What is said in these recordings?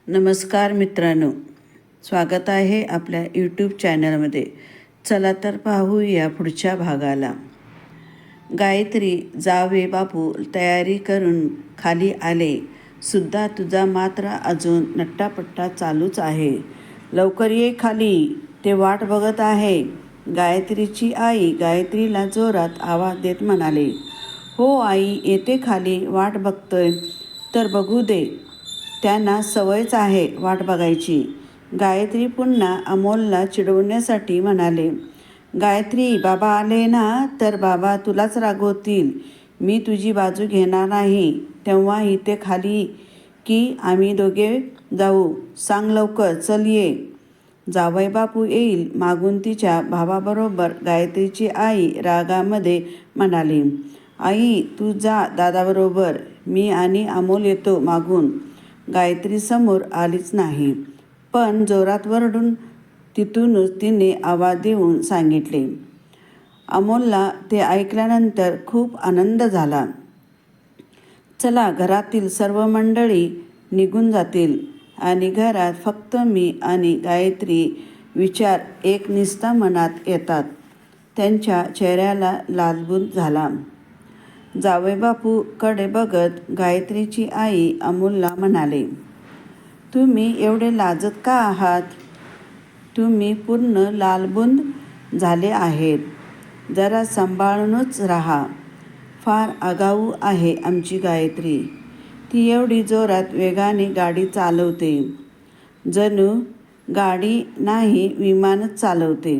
नमस्कार मित्रांनो, स्वागत आहे आपल्या यूट्यूब चॅनलमध्ये. चला तर पाहूया पुढच्या भागाला. गायत्री, जावे बापू तयारी करून खाली आले. सुद्धा तुझा मात्र अजून नट्टापट्टा चालूच आहे. लवकर ये खाली, ते वाट बघत आहे. गायत्रीची आई गायत्रीला जोरात आवाज देत म्हणाले. हो आई, येते खाली, वाट बघतोय तर बघू दे. त्यांना सवयच आहे वाट बघायची. गायत्री पुन्हा अमोलला चिडवण्यासाठी म्हणाले. गायत्री, बाबा आले ना तर बाबा तुलाच रागवतील. मी तुझी बाजू घेणार नाही. तेव्हा इथे खाली की आम्ही दोघे जाऊ. सांग लवकर, चल ये. जावई बापू येईल. मागून तिच्या भावाबरोबर गायत्रीची आई रागामध्ये म्हणाली. आई, तू जा दादाबरोबर, मी आणि अमोल येतो मागून. गायत्री समोर आलीच नाही, पण जोरात वरडून तिथूनच तिने आवाज देऊन सांगितले. अमोलला ते ऐकल्यानंतर खूप आनंद झाला. चला, घरातील सर्व मंडळी निघून जातील आणि घरात फक्त मी आणि गायत्री. विचार एकनिष्ठा मनात येतात. त्यांच्या चेहऱ्याला लाजबूत झाला. जावईबापू कडे बघत गायत्रीची आई अमोलला म्हणाले. तुम्ही एवढे लाजत का आहात? तुम्ही पूर्ण लालबुंद झाले आहेत. जरा सांभाळूनच राहा. फार आगाऊ आहे आमची गायत्री. ती एवढी जोरात वेगाने गाडी चालवते, जणू गाडी नाही विमानच चालवते.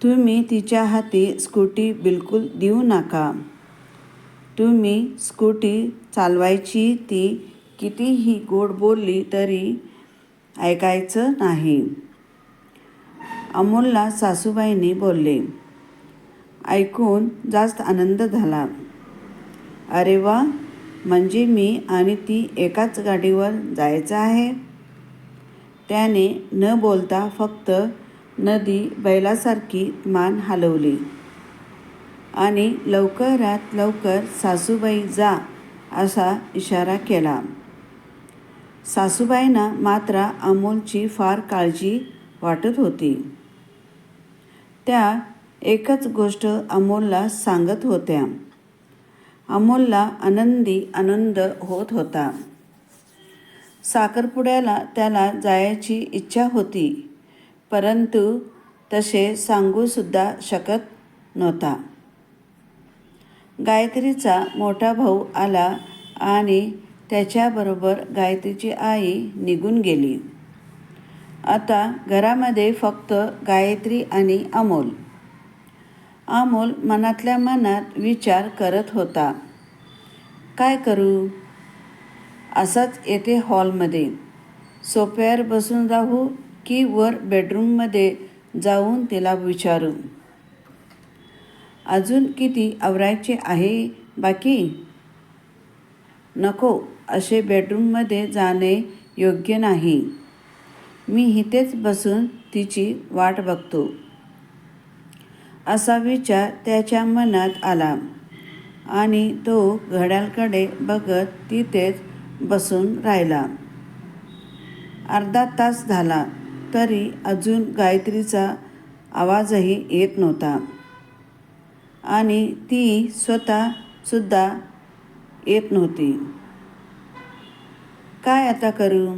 तुम्ही तिच्या हाती स्कूटी बिलकुल देऊ नका. तुम्ही स्कूटी चालवायची, ती कितीही गोड बोलली तरी ऐकायचं नाही. अमोलला सासूबाईंनी बोलले. ऐकून जास्त आनंद झाला. अरे वा, म्हणजे मी आणि ती एकाच गाडीवर जायचं आहे. त्याने न बोलता फक्त नदी बैलासारखी मान हलवली आणि लवकरात लवकर सासूबाई जा असा इशारा केला. सासूबाईंना मात्र अमोलची फार काळजी वाटत होती. त्या एकच गोष्ट अमोलला सांगत होत्या. अमोलला आनंद होत होता. साखरपुड्याला त्याला जायची इच्छा होती, परंतु तसे सांगूसुद्धा शकत नव्हता. गायत्रीचा मोठा भाऊ आला आणि त्याच्याबरोबर गायत्रीची आई निघून गेली. आता घरामध्ये फक्त गायत्री आणि अमोल. अमोल मनातल्या मनात विचार करत होता. काय करू? असाच येथे हॉलमध्ये सोफ्यावर बसून राहू की वर बेडरूममध्ये जाऊन तिला विचारू. अजून किती आवरायचे आहे बाकी? नको, असे बेडरूममध्ये जाणे योग्य नाही. मी इथेच बसून तिची वाट बघतो, असा विचार त्याच्या मनात आला आणि तो घड्याळाकडे बघत तिथेच बसून राहिला. अर्धा तास झाला तरी अजून गायत्रीचा आवाजही येत नव्हता आणि ती स्वतःसुद्धा येत नव्हती. काय आता करू?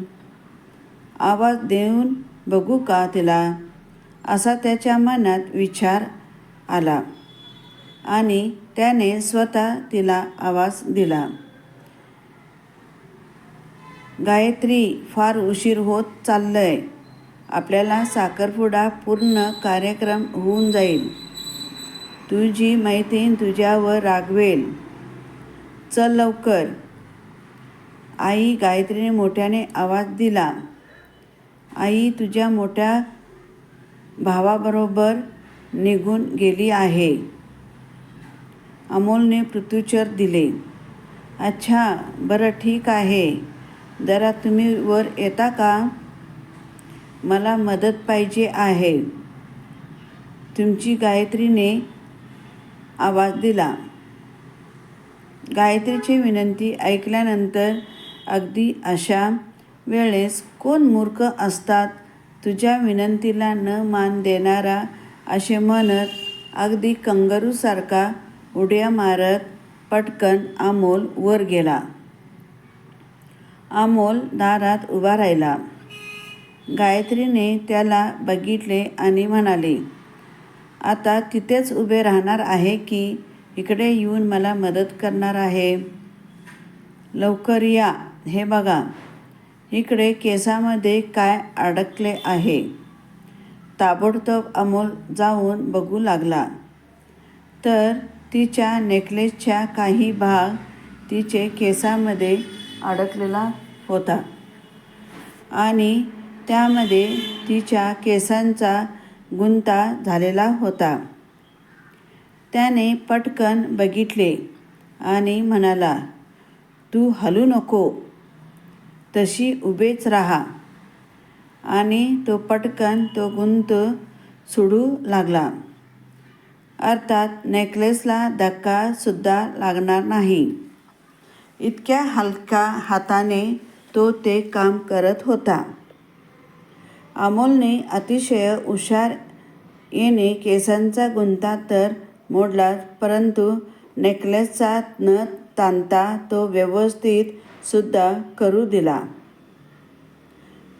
आवाज देऊन बघू का तिला, असा त्याच्या मनात विचार आला आणि त्याने स्वतः तिला आवाज दिला. गायत्री, फार उशीर होत चाललंय. आपल्याला साखरपुडा पूर्ण कार्यक्रम होऊन जाईल. तुझी मैत्रीण तुझ्यावर रागवेल. चल लवकर. आई, गायत्रीने मोठ्याने आवाज दिला. आई तुझ्या मोठ्या भावाबरोबर निघून गेली आहे. अमोलने प्रत्युत्तर दिले. अच्छा, बरं, ठीक आहे. जरा तुम्ही वर येता का? मला मदत पाहिजे आहे. तुमची गायत्रीने आवाज दिला. गायत्रीची विनंती ऐकल्यानंतर अगदी अशा वेळेस कोण मूर्ख असतात तुझ्या विनंतीला न मान देणारा, असे म्हणत अगदी कंगारूसारखा उड्या मारत पटकन अमोल वर गेला. अमोल दारात उभा राहिला. गायत्रीने त्याला बघितले आणि म्हणाली, आता तिथेच उभे राहणार आहे की इकडे येऊन मला मदत करणार आहे? लवकर या, हे बघा इकडे केसामध्ये काय अडकले आहे. ताबडतोब अमोल जाऊन बघू लागला तर तिच्या नेकलेसच्या काही भाग तिचे केसामध्ये अडकलेला होता आणि त्यामध्ये तिच्या केसांचा गुंता झालेला होता. त्याने पटकन बघितले आणि म्हणाला, तू हलू नको, तशी उभेच राहा. आणि तो पटकन तो गुंत सोडू लागला. अर्थात नेकलेसला धक्कासुद्धा लागणार नाही, इतक्या हलक्या हाताने तो ते काम करत होता. अमोलने अतिशय हुशार येणे केसांचा गुंता तर मोडला, परंतु नेकलेसचा न ताणता तो व्यवस्थित सुद्धा करू दिला.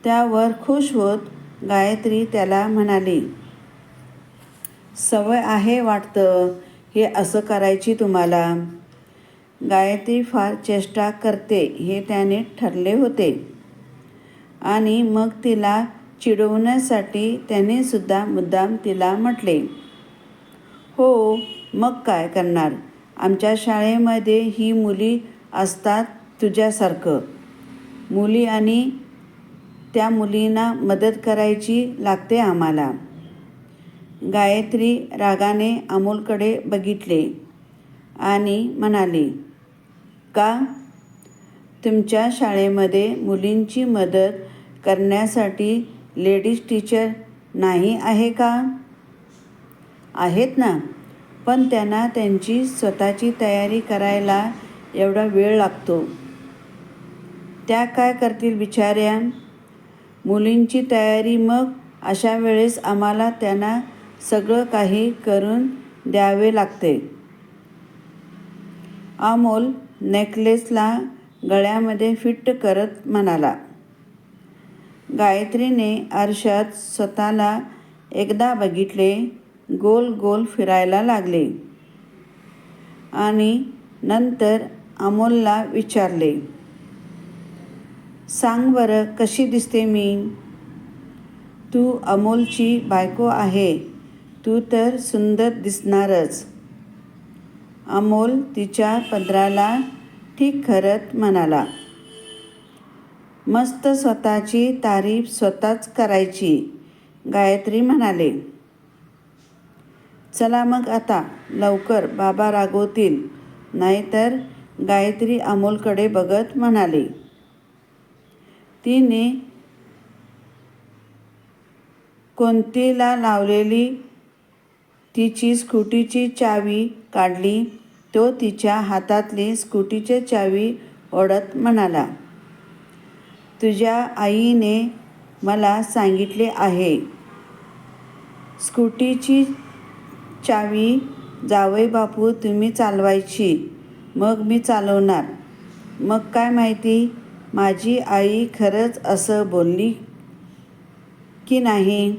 त्यावर खुश होत गायत्री त्याला म्हणाली, सवय आहे वाटतं हे असं करायची तुम्हाला. गायत्री फार चेष्टा करते हे त्याने ठरले होते आणि मग तिला चिडवण्यासाठी त्याने सुद्धा मुद्दाम तिला म्हटले, हो मग काय करणार, आमच्या शाळेमध्ये ही मुली असतात तुझ्यासारखं. मुली आणि त्या मुलींना मदत करायची लागते आम्हाला. गायत्री रागाने अमोलकडे बघितले आणि म्हणाली, का? तुमच्या शाळेमध्ये मुलींची मदत करण्यासाठी लेडीज टीचर नाही आहे का? आहेत ना, पण त्यांना त्यांची स्वतःची तयारी करायला एवढा वेळ लागतो. त्या काय करतील बिचाऱ्या? मुलींची तयारी, मग अशा वेळेस आम्हाला त्यांना सगळं काही करून द्यावे लागते. अमोल नेकलेसला गळ्यामध्ये फिट करत म्हणाला. गायत्रीने आरशात स्वतःला एकदा बघितले, गोल गोल फिरायला लागले आणि नंतर अमोलला विचारले, सांग बरं कशी दिसते मी? तू अमोलची बायको आहे, तू तर सुंदर दिसणारच. अमोल तिच्या पदराला ठीक करत म्हणाला, मस्त, स्वतःची तारीफ स्वतःच करायची. गायत्री म्हणाले, चला मग आता लवकर, बाबा रागवतील. नाहीतर. गायत्री अमोलकडे बघत म्हणाली. तिने कोणतीला लावलेली तिची स्कूटीची चावी काढली. तो तिच्या हातातली स्कूटीची चावी ओढत म्हणाला, तुझ्या आईने मला सांगितले आहे, स्कूटीची चावी जावईबापू तुम्ही चालवायची, मग मी चालवणार. मग काय माहिती माझी आई खरंच असं बोलली की नाही?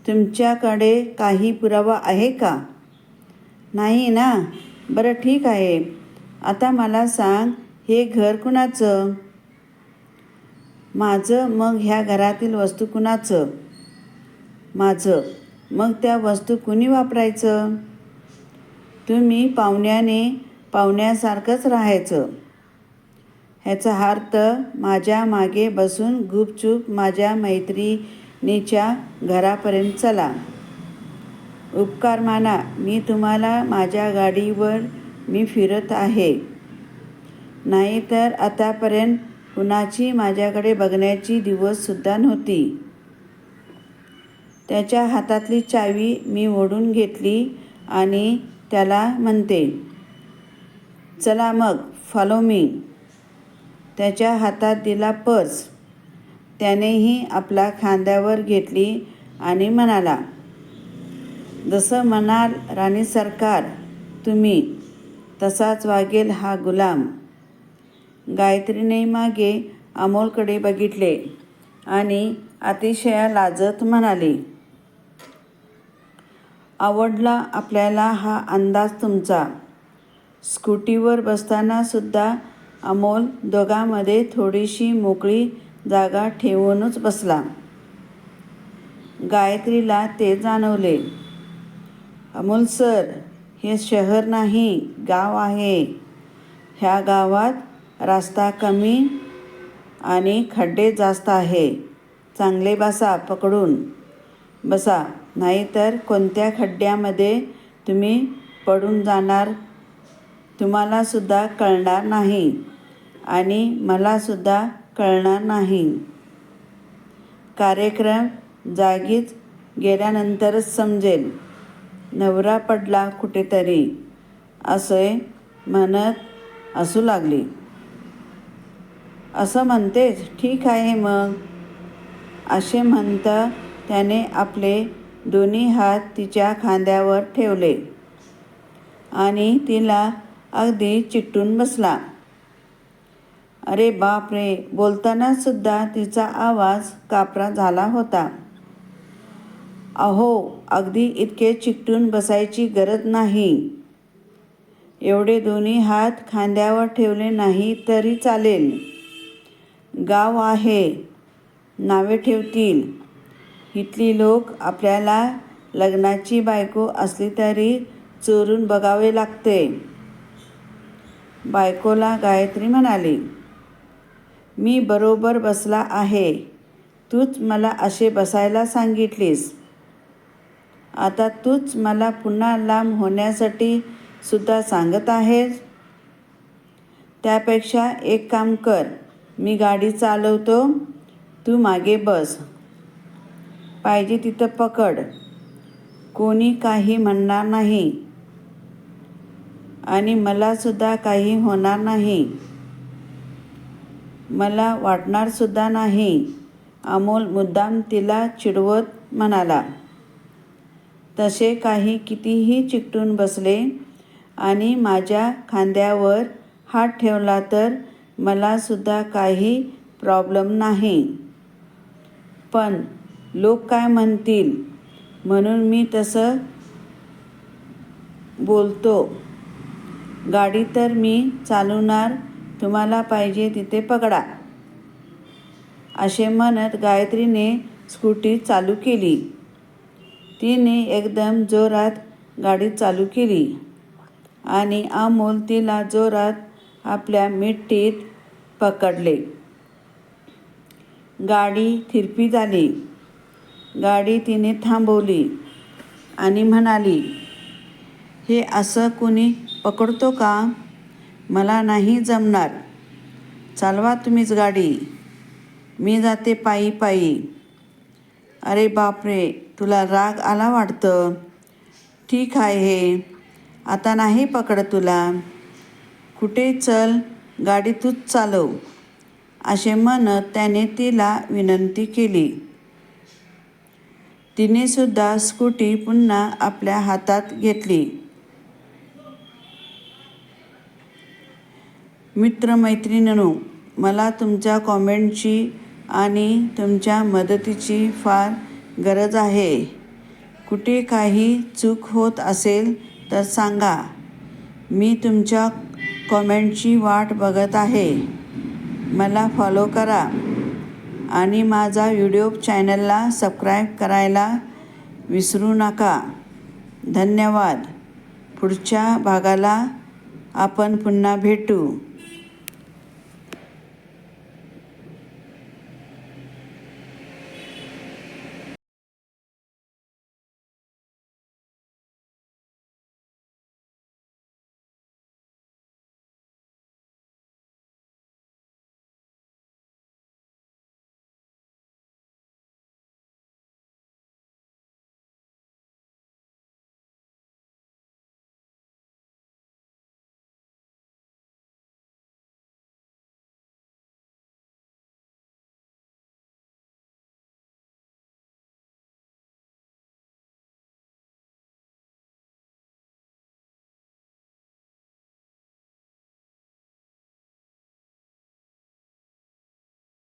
तुमच्याकडे काही पुरावा आहे का? नाही ना? बरं ठीक आहे. आता मला सांग, हे घर कुणाचं? माझं. मग ह्या घरातील वस्तू कुणाचं? माझं. मग त्या वस्तू कुणी वापरायचं? तुम्ही पाहुण्यासारखंच राहायचं. ह्याचा अर्थ माझ्या मागे बसून गुपचूप माझ्या मैत्रिणीच्या घरापर्यंत चला. उपकार माना, मी तुम्हाला माझ्या गाडीवर मी फिरत आहे. नाहीतर आतापर्यंत कुणाची माझ्याकडे बघण्याची दिवससुद्धा नव्हती. त्याच्या हातातली चावी मी ओढून घेतली आणि त्याला म्हणते, चला मग फॉलो मी. त्याच्या हातात दिला पर्स. त्यानेही आपला खांद्यावर घेतली आणि म्हणाला, जसं म्हणाल राणी सरकार तुम्ही, तसाच वागेल हा गुलाम. गायत्रीने मागे अमोलकडे बघितले आणि अतिशय लाजत म्हणाली, आवडला आपल्याला हा अंदाज तुमचा. स्कूटीवर बसताना सुद्धा अमोल दोघांमध्ये थोडीशी मोकळी जागा ठेवूनच बसला. गायत्रीला ते जाणवले. अमोल सर, हे शहर नाही, गाव आहे. ह्या गावात रस्ता कमी आणि खड्डे जास्त आहे. चांगले बसा, पकडून बसा, नाहीतर कोणत्या खड्ड्यामध्ये तुम्ही पडून जाणार तुम्हाला सुद्धा कळणार नाही आणि मला सुद्धा कळणार नाही. कार्यक्रम जागीच गेल्यानंतरच समजेल. नवरा पडला कुठेतरी, असे म्हणत हसू लागली. असं म्हणतेस, ठीक आहे मग, असे म्हणता त्याने आपले दोन्ही हात तिच्या खांद्यावर ठेवले आणि तिला अगदी चिकटून बसला. अरे बाप रे, बोलताना सुद्धा तिचा आवाज कापरा झाला होता. अहो, अगदी इतके चिकटून बसायची गरज नाही. एवढे दोन्ही हात खांद्यावर ठेवले नाही तरी चालेल. गाव आहे, नावे ठेवतील. इथली लोक आपल्याला लग्नाची बायको असली तरी चोरून बघावे लागते. बायकोला गायत्री म्हणाली, मी बरोबर बसला आहे. तूच मला असे बसायला सांगितलीस. आता तूच मला पुन्हा लांब होण्यासाठी सुद्धा सांगत आहेस. त्यापेक्षा एक काम कर, मी गाडी चालवतो, तू मागे बस. पाहिजे तिथं पकड, कोणी काही म्हणणार नाही आणि मला सुद्धा काही होणार नाही. मला वाटणार सुद्धा नाही. अमोल मुद्दाम तिला चिडवत म्हणाला. तसे काही कितीही चिकटून बसले आणि माझ्या खांद्यावर हात ठेवला तर मला सुद्धा काही प्रॉब्लेम नाही. पण लोक काय म्हणतील म्हणून मी तसं बोलतो. गाडी तर मी चालवणार, तुम्हाला पाहिजे तिथे पकडा. असे म्हणत गायत्रीने स्कूटी चालू केली. तिने एकदम जोरात गाडी चालू केली आणि अमोल तिला जोरात आपल्या मिठीत पकडले. गाडी थिरपी झाली. गाडी तिने थांबवली आणि म्हणाली, हे असं कुणी पकडतो का? मला नाही जमणार. चालवा तुम्हीच गाडी, मी जाते पायी पायी. अरे बापरे, तुला राग आला वाटतं. ठीक आहे, आता नाही पकडत तुला. कुठे चल, गाडी तूच चालव, असे म्हणत त्याने तिला विनंती केली. तिने सुद्धा स्कूटी पुन्हा आपल्या हातात घेतली. मित्रमैत्रिणींनो, मला तुमच्या कॉमेंटची आणि तुमच्या मदतीची फार गरज आहे. कुठे काही चूक होत असेल तर सांगा. मी तुमच्या कॉमेंटची वाट बघत आहे. मला फॉलो करा आणि माझा यूट्यूब चॅनलला सबस्क्राईब करायला विसरू नका. धन्यवाद. पुढच्या भागाला आपण पुन्हा भेटू.